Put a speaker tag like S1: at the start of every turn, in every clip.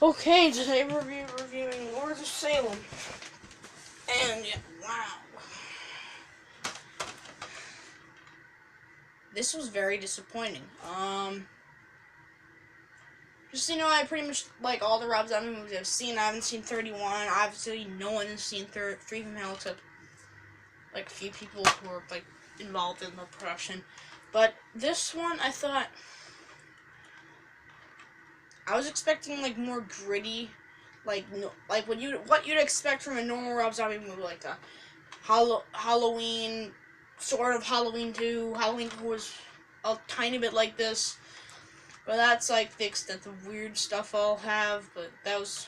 S1: Okay, today we're reviewing Lords of Salem. And, yeah, wow. This was very disappointing. Just, I pretty much like all the Rob Zombie movies I've seen. I haven't seen 31. Obviously, no one has seen 3 from Hell except, like, a few people who are, like, involved in the production. But this one, I thought... I was expecting, like, more gritty... Like what you'd expect from a normal Rob Zombie movie, like the Halloween, sort of Halloween 2. Halloween 2 was a tiny bit like this, but that's like the extent of weird stuff I'll have. But that was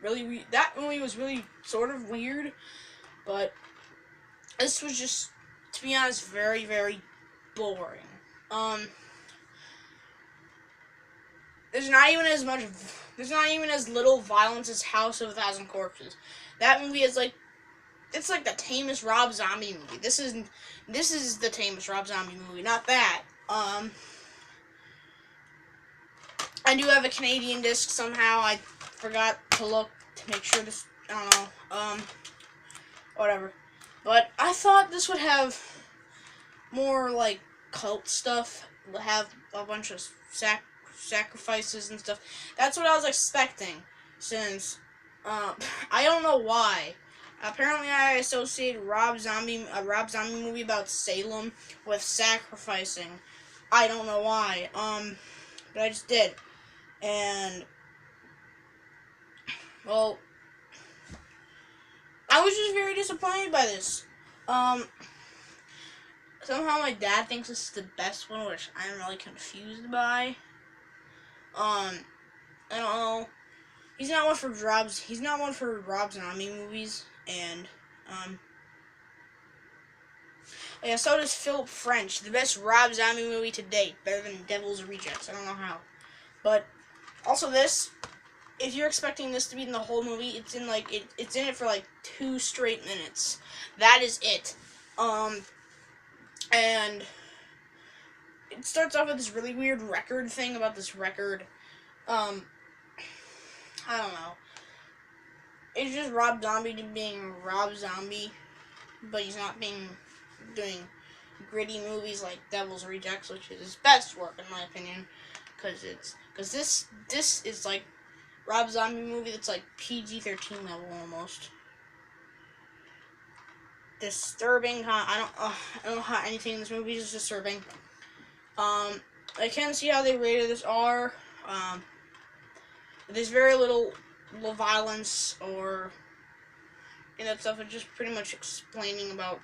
S1: really that movie was really sort of weird, but this was just, to be honest, very, very boring. There's not even as little violence as House of a Thousand Corpses. That movie is like, it's like the tamest Rob Zombie movie. This is the tamest Rob Zombie movie, not that. I do have a Canadian disc somehow. I forgot to look to make sure this, I don't know, whatever. But I thought this would have more, like, cult stuff, have a bunch of sacrifices and stuff. That's what I was expecting, since I don't know why. Apparently, I associate a Rob Zombie movie about Salem with sacrificing. I don't know why. But I just did, and well, I was just very disappointed by this. Somehow my dad thinks this is the best one, which I'm really confused by. I don't know. He's not one for Rob Zombie movies, and yeah, so does Philip French. The best Rob Zombie movie to date, better than Devil's Rejects. I don't know how, but also this. If you're expecting this to be in the whole movie, it's in it for like 2 straight minutes. That is it. And it starts off with this really weird record thing about this record. I don't know. It's just Rob Zombie being Rob Zombie, but he's not doing gritty movies like Devil's Rejects, which is his best work in my opinion, because this is like Rob Zombie movie that's like PG-13 level almost. Disturbing. I don't know how anything in this movie is disturbing. I can't see how they rated this R. There's very little violence or that stuff. It's just pretty much explaining about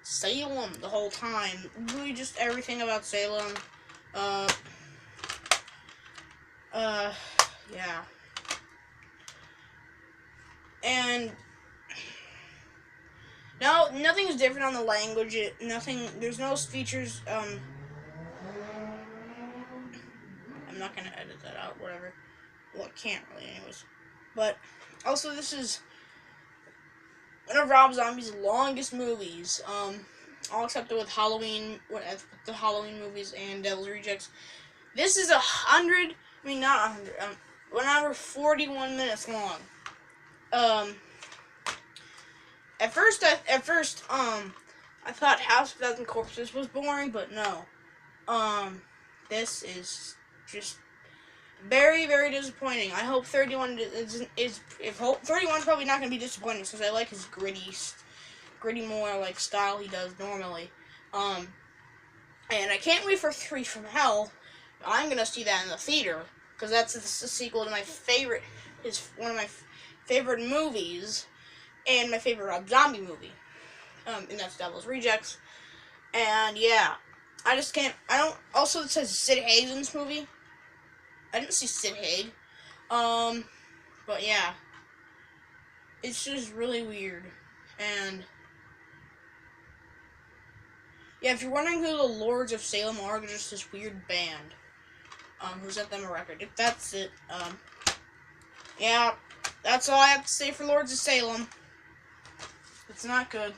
S1: Salem the whole time. Really, just everything about Salem. Yeah. And no, nothing's different on the language. There's no features. I'm not gonna edit that out. Whatever. Well, I can't really, anyways. But also, this is one of Rob Zombie's longest movies. All except with the Halloween movies and Devil's Rejects. This is 100. I mean, not 100. 1 hour 41 minutes long. At first, I thought House of a Thousand Corpses was boring, but no. This is just very, very disappointing. I hope 31 is 31 is probably not going to be disappointing, because I like his gritty more like style he does normally. And I can't wait for 3 from Hell. I'm going to see that in the theater, because that's the sequel to one of my favorite movies, and my favorite Rob Zombie movie. And that's Devil's Rejects. And yeah, also it says Sid Haig's in this movie. I didn't see Sid Haig. But yeah. It's just really weird. And yeah, if you're wondering who the Lords of Salem are, they're just this weird band. Who sent them a record. If that's it, yeah, that's all I have to say for Lords of Salem. It's not good.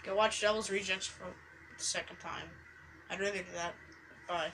S1: Go watch Devil's Rejects for the second time. I'd rather do that. Bye.